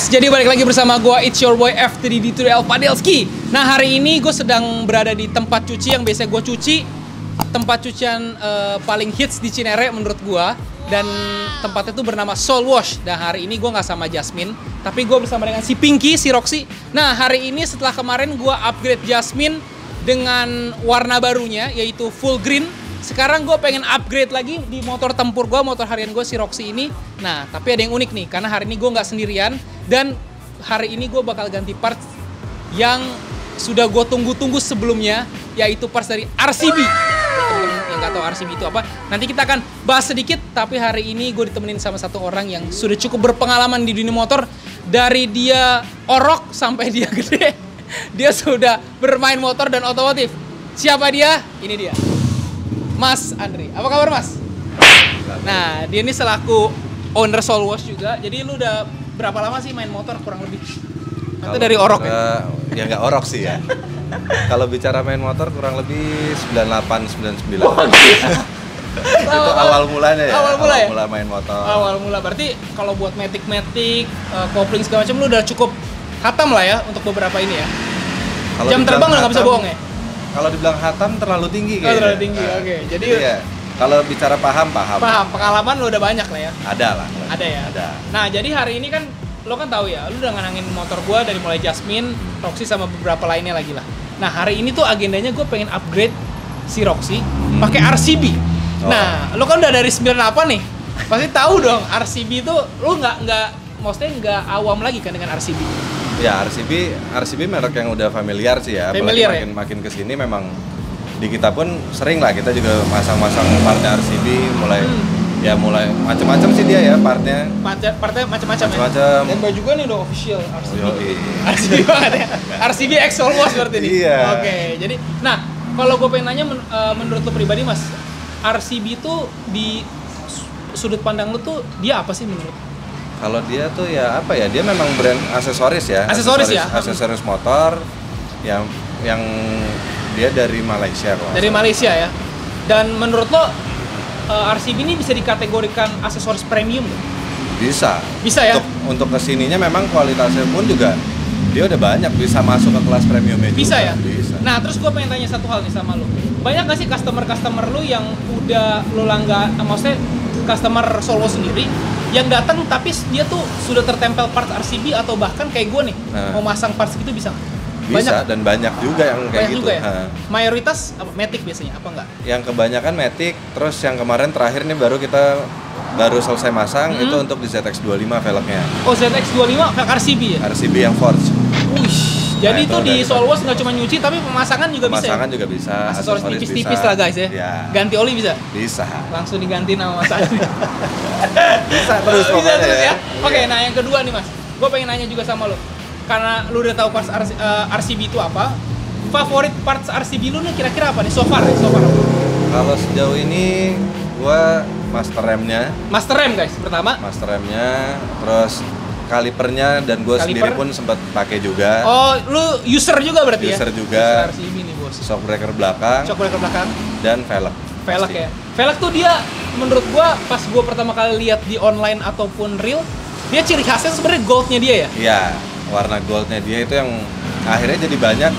Yes, jadi balik lagi bersama gue, it's your boy F3D3L Padelski. Nah, hari ini gue sedang berada di tempat cuci yang biasa gue cuci. Tempat cucian paling hits di Cinere menurut gue. Dan tempatnya itu bernama Soul Wash. Dan hari ini gue nggak sama Jasmine, tapi gue bersama dengan si Pinky, si Roxy. Nah, hari ini setelah kemarin gue upgrade Jasmine dengan warna barunya, yaitu full green. Sekarang gue pengen upgrade lagi di motor tempur gue, motor harian gue si Roxy ini. Nah, tapi ada yang unik nih, karena hari ini gue nggak sendirian. Dan hari ini gue bakal ganti parts yang sudah gue tunggu-tunggu sebelumnya, yaitu parts dari RCB. Teman-teman yang nggak tahu RCB itu apa, nanti kita akan bahas sedikit. Tapi hari ini gue ditemenin sama satu orang yang sudah cukup berpengalaman di dunia motor. Dari dia orok sampai dia gede, dia sudah bermain motor dan otomotif. Siapa dia? Ini dia, Mas Andri. Apa kabar, Mas? Nah, dia ini selaku owner Soul Wash juga. Jadi lu udah berapa lama sih main motor kurang lebih? Itu dari orok ya? Ya nggak orok sih ya. Kalau bicara main motor kurang lebih 98, 99. Oh, gila. Itu awal mulanya ya? Awal mula ya? Awal mula main motor. Awal mula. Berarti kalau buat matic, kopling segala macam lu udah cukup hatam lah ya untuk beberapa ini ya? Kalau Jam terbang lu nggak bisa bohong ya? Kalau dibilang hatam terlalu tinggi kayaknya. Terlalu tinggi, oke. Jadi ya, kalau bicara paham. Paham, pengalaman lu udah banyak lah ya? Ada lah. Ada ya? Ada. Nah, jadi hari ini kan lo kan tahu ya, lu udah ngenangin motor gua dari mulai Jasmine, Roxy sama beberapa lainnya lagi lah. Nah, hari ini tuh agendanya gue pengen upgrade si Roxy pakai RCB. Oh. Nah, lo kan udah dari 98 nih. Pasti tahu dong RCB itu lu maksudnya nggak awam lagi kan dengan RCB. Ya, RCB merek yang udah familiar sih ya. Familiar ya? Makin kesini memang di kita pun sering lah, kita juga masang-masang partnya RCB, mulai macam-macam sih dia ya partnya Macam-macam ya. Dan baju juga nih udah official RCB. RCB banget ya. RCB X Soul Wash berarti nih. Iya. Oke, jadi nah kalau gue pengen nanya menurut lo pribadi, Mas, RCB itu di sudut pandang lo tuh dia apa sih menurut? Kalau dia tuh ya apa ya, dia memang brand aksesoris ya. Aksesoris motor yang dia dari Malaysia kok. Dari Malaysia ya. Dan menurut lo RCB ini bisa dikategorikan aksesoris premium gak? Bisa ya? Untuk kesininya memang kualitasnya pun juga dia udah banyak bisa masuk ke kelas premiumnya bisa juga. Ya? Bisa. Nah, terus gue pengen tanya satu hal nih sama lo. Banyak gak sih customer lu yang udah lo maksudnya customer Soul Wash sendiri yang datang tapi dia tuh sudah tertempel parts RCB, atau bahkan kayak gue nih mau masang parts gitu bisa nggak? Bisa, dan banyak juga yang kayak gitu. Juga ya? Mayoritas apa matic biasanya, apa enggak? Yang kebanyakan matic, terus yang kemarin terakhir nih baru selesai masang itu untuk di ZX25 velgnya. Oh, ZX25 velg RCB ya? RCB yang forged. Jadi itu di Soul Wash nggak cuma nyuci tapi pemasangan juga bisa. Pemasangan juga bisa. Aksesoris tipis-tipis lah guys ya. Ganti oli bisa? Bisa. Langsung diganti nama Mas Andri. Bisa terus pokoknya ya. Oke, nah yang kedua nih, Mas, gue pengen nanya juga sama lo, karena lu udah tahu parts RCB itu apa, favorit parts RCB lu nih kira-kira apa nih so far? Kalau sejauh ini gua master remnya. Master rem guys, pertama. Master remnya, terus kalipernya, dan gue sendiri pun sempat pakai juga. Oh, lu user juga berarti ya? User juga. User RCB nih, bos. Shock breaker belakang. Dan velg. Velg ya. Velg tuh dia menurut gua pas gua pertama kali lihat di online ataupun real, dia ciri khasnya sebenarnya goldnya dia ya. Iya, warna goldnya dia itu yang akhirnya jadi banyak.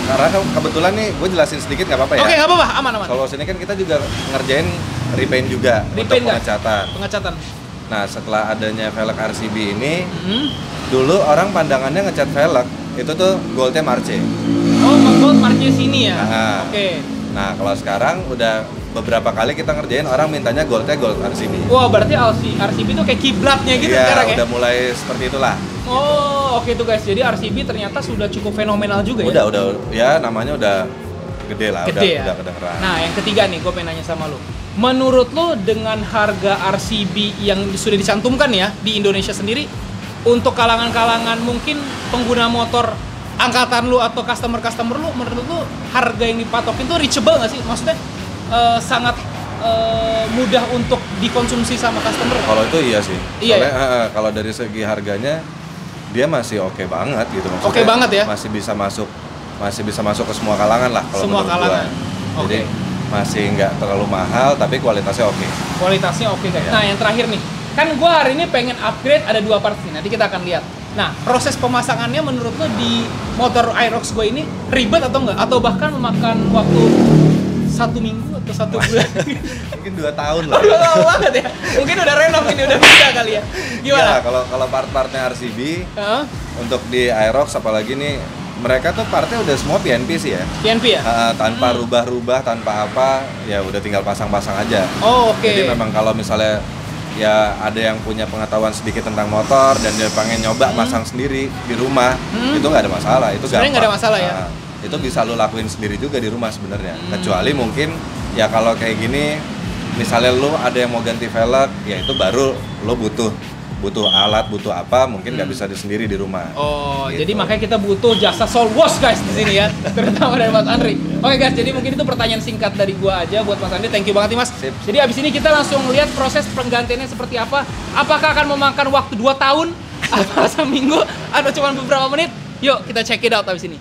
Karena kebetulan nih, gue jelasin sedikit nggak apa-apa ya? Oke, nggak apa-apa, aman. Kalau sini kan kita juga ngerjain repaint juga untuk pengecatan. Nah, setelah adanya velg RCB ini, dulu orang pandangannya ngecat velg itu tuh goldnya Marche. Oh, gold Marche sini ya? Oke. Nah, kalau sekarang udah beberapa kali kita ngerjain, orang mintanya gold RCB. Wah, berarti RCB itu kayak kiblatnya gitu sekarang ya? Udah mulai seperti itulah. Oh, oke tuh guys. Jadi RCB ternyata sudah cukup fenomenal juga ya? Udah, ya namanya udah gede lah, udah kedengeran. Nah, yang ketiga nih, gue pengen nanya sama lo. Menurut lo dengan harga RCB yang sudah dicantumkan ya di Indonesia sendiri, untuk kalangan-kalangan mungkin pengguna motor angkatan lo atau customer lo, menurut lo harga yang dipatokin tuh reachable nggak sih? Maksudnya sangat mudah untuk dikonsumsi sama customer? Kalau itu iya sih. Iya. Soalnya kalau dari segi harganya dia masih oke banget gitu maksudnya. Oke banget ya? Masih bisa masuk ke semua kalangan lah kalau semua kalangan. Jadi masih nggak terlalu mahal tapi kualitasnya oke. Kualitasnya oke guys. Nah, yang terakhir nih, kan gue hari ini pengen upgrade, ada 2 part nih, nanti kita akan lihat. Nah, proses pemasangannya menurut lo di motor Aerox gue ini ribet atau enggak? Atau bahkan memakan waktu 1 minggu atau 1 bulan? Mungkin 2 tahun lah. Udah lama banget ya? Mungkin udah renov ini, udah bisa kali ya? Gimana? Ya, kalau part-partnya RCB, untuk di Aerox apalagi nih, mereka tuh partnya udah semua PNP sih ya. PNP ya? Tanpa rubah-rubah, tanpa apa, ya udah tinggal pasang-pasang aja. Oh, oke. Jadi memang kalau misalnya ya ada yang punya pengetahuan sedikit tentang motor dan dia pengen nyoba pasang sendiri di rumah, itu nggak ada masalah, itu sebenarnya gampang. Nggak ada masalah ya? Itu bisa lo lakuin sendiri juga di rumah sebenarnya. Kecuali mungkin ya kalau kayak gini, misalnya lo ada yang mau ganti velg, ya itu baru lo butuh alat, butuh apa, mungkin nggak bisa sendiri di rumah. Oh, gitu. jadi makanya kita butuh jasa Soul Wash guys di sini ya, terutama dari Mas Andri. Oke guys, jadi mungkin itu pertanyaan singkat dari gua aja buat Mas Andri. Thank you banget nih Mas. Sip. Jadi abis ini kita langsung lihat proses penggantiannya seperti apa. Apakah akan memakan waktu 2 tahun, atau seminggu, atau cuma beberapa menit? Yuk kita check it out abis ini.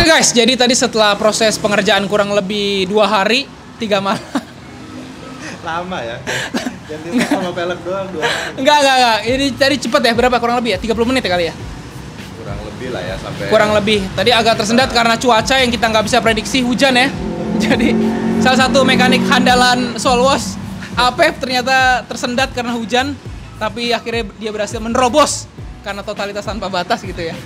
Guys, jadi tadi setelah proses pengerjaan kurang lebih 2 hari, 3 malam. Lama ya. Ganti sama velg doang 2 hari. Enggak. Ini tadi cepet ya, berapa kurang lebih ya? 30 menit ya kali ya? Kurang lebih lah ya sampai. Kurang lebih. Tadi agak tersendat karena cuaca yang kita nggak bisa prediksi, hujan ya. Jadi salah satu mekanik handalan Soul Wash, Apep, ternyata tersendat karena hujan, tapi akhirnya dia berhasil menerobos karena totalitas tanpa batas gitu ya.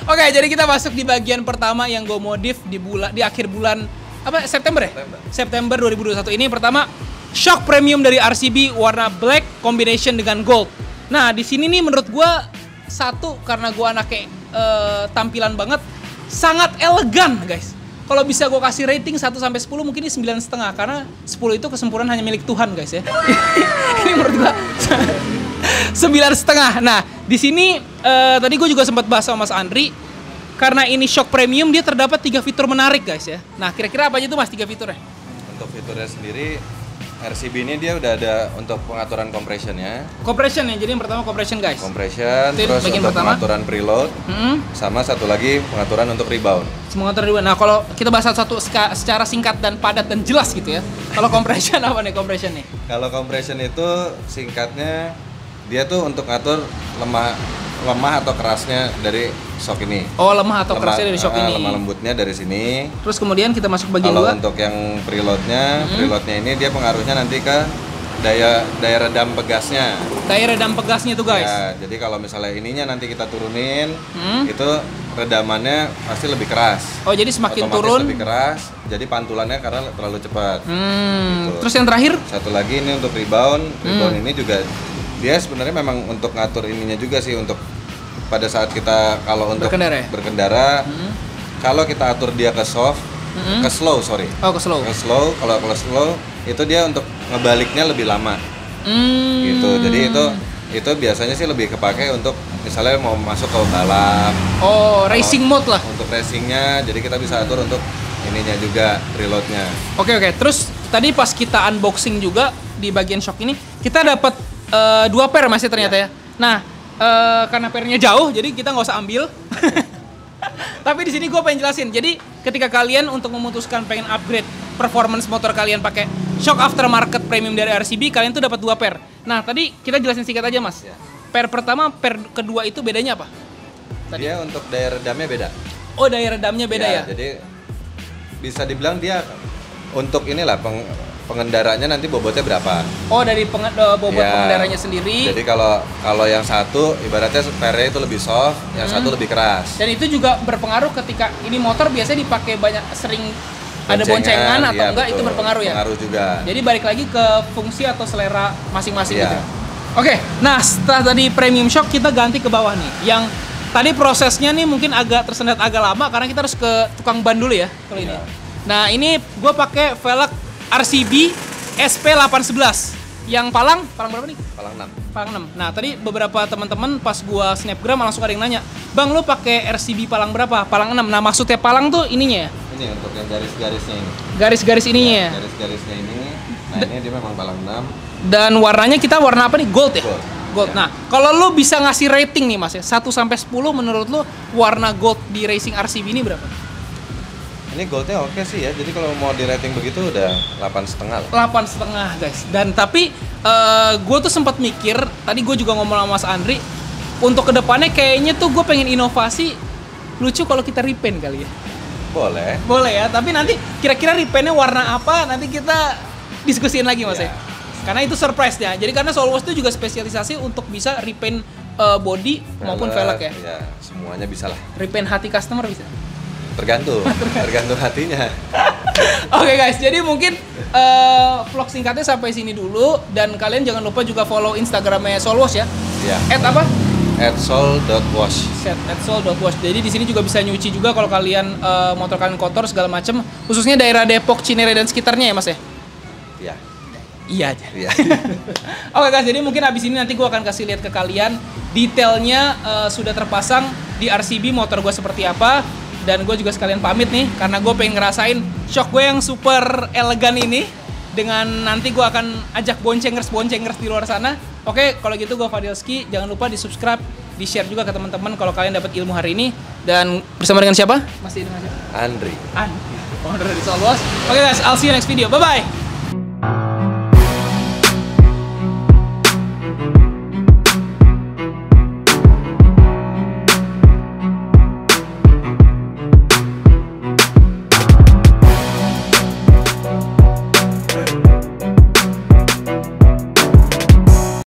Oke, jadi kita masuk di bagian pertama yang gue modif di akhir bulan apa September ya? September 2021 ini. Pertama, shock premium dari RCB warna black combination dengan gold. Nah, di sini nih menurut gue satu karena gue anaknya tampilan banget, sangat elegan guys. Kalau bisa gue kasih rating 1 sampai 10 mungkin ini 9,5 karena 10 itu kesempurnaan hanya milik Tuhan guys ya. Ini menurut gue 9,5. Nah, di sini tadi gue juga sempat bahas sama Mas Andri, karena ini shock premium dia terdapat 3 fitur menarik guys ya. Nah, kira-kira apa aja tuh Mas 3 fiturnya? Untuk fiturnya sendiri RCB ini dia udah ada untuk pengaturan compressionnya. Compression ya, jadi yang pertama compression guys. Compression, Itu terus untuk pertama. pengaturan preload, sama satu lagi pengaturan untuk rebound. Mengatur rebound. Nah, kalau kita bahas satu secara singkat dan padat dan jelas gitu ya. Kalau compression apa nih compression nih? Kalau compression itu singkatnya dia tuh untuk ngatur lemah atau kerasnya dari shock ini. Oh, lemah atau kerasnya dari shock ini. Lemah lembutnya dari sini. Terus kemudian kita masuk bagian Kalau 2. untuk yang preloadnya ini dia pengaruhnya nanti ke daya redam pegasnya. Daya redam pegasnya tuh guys. Ya, jadi kalau misalnya ininya nanti kita turunin, itu redamannya pasti lebih keras. Oh, jadi semakin otomatis turun lebih keras, jadi pantulannya karena terlalu cepat. Gitu. Terus yang terakhir? Satu lagi ini untuk rebound. Rebound ini juga dia sebenarnya memang untuk ngatur ininya juga sih, untuk pada saat kita kalau untuk berkendara, kalau kita atur dia ke soft, ke slow. Oh, ke slow. Kalau slow itu dia untuk ngebaliknya lebih lama. Gitu. Jadi itu itu biasanya sih lebih kepake untuk misalnya mau masuk ke balap. Oh, racing mode lah. Untuk racingnya, jadi kita bisa atur untuk ininya juga, reloadnya. Oke. Terus tadi pas kita unboxing juga di bagian shock ini, kita dapat 2 pair masih ternyata ya. Nah, karena pairnya jauh, jadi kita nggak usah ambil. Tapi di sini gue pengen jelasin. Jadi ketika kalian untuk memutuskan pengen upgrade performance motor kalian pakai shock aftermarket premium dari RCB, kalian tuh dapat 2 pair. Nah, tadi kita jelasin singkat aja, Mas. Ya. Pair pertama, pair kedua itu bedanya apa? Tadi. Dia untuk daya redamnya beda. Oh, daya redamnya beda ya? Jadi bisa dibilang dia untuk inilah pengendaranya nanti bobotnya berapa. Oh, dari bobot pengendaranya sendiri. Jadi kalau yang satu ibaratnya pairnya itu lebih soft, yang satu lebih keras. Dan itu juga berpengaruh ketika ini motor biasanya dipakai sering ada boncengan atau enggak, betul. Itu berpengaruh ya? Pengaruh juga. Jadi balik lagi ke fungsi atau selera masing-masing gitu. Oke, nah setelah tadi premium shock kita ganti ke bawah nih. Yang tadi prosesnya nih mungkin agak tersendat agak lama karena kita harus ke tukang ban dulu ya kalau ini. Nah ini gue pakai velg RCB SP811. Yang palang berapa nih? Palang 6. Palang 6. Nah tadi beberapa teman-teman pas gue snapgram langsung ada yang nanya, Bang lu pakai RCB palang berapa? Palang 6. Nah maksudnya palang tuh ininya ya? Ini untuk yang garis-garisnya ini. Garis-garis ininya ya? Garis-garisnya ini. Nah ini dia memang palang 6. Dan warnanya kita warna apa nih? Gold ya? Gold. Ya. Nah, kalau lu bisa ngasih rating nih Mas ya, 1 sampai 10 menurut lu warna gold di racing RCB ini berapa? Ini goldnya oke sih ya. Jadi kalau mau di rating begitu udah 8,5 lah. 8,5 guys. Dan tapi gue tuh sempat mikir, tadi gue juga ngomong sama Mas Andri, untuk kedepannya kayaknya tuh gue pengen inovasi lucu kalau kita repaint kali ya. Boleh ya, tapi nanti kira-kira repaintnya warna apa nanti kita diskusiin lagi Mas ya. Karena itu surprise ya. Jadi karena Solwash itu juga spesialisasi untuk bisa repaint body maupun velg ya. Ya, semuanya bisa lah. Repaint hati customer bisa. Tergantung hatinya. Oke guys, jadi mungkin vlog singkatnya sampai sini dulu dan kalian jangan lupa juga follow Instagramnya Solwash ya. Iya. @apa? @sol.wash. @sol.wash. Jadi di sini juga bisa nyuci juga kalau kalian motor kalian kotor segala macam, khususnya daerah Depok, Cinere dan sekitarnya ya Mas ya. Iya. Iya aja. Iya. Oke guys, jadi mungkin abis ini nanti gue akan kasih lihat ke kalian detailnya sudah terpasang di RCB motor gue seperti apa. Dan gue juga sekalian pamit nih karena gue pengen ngerasain shock gue yang super elegan ini. Dengan nanti gue akan ajak boncengers di luar sana. Oke, kalau gitu gue Fadilski. Jangan lupa di subscribe, di share juga ke teman-teman kalau kalian dapat ilmu hari ini. Dan bersama dengan siapa? Masih dengan siapa? Andri. Owner dari Solwash. Oke guys, I'll see you next video. Bye bye.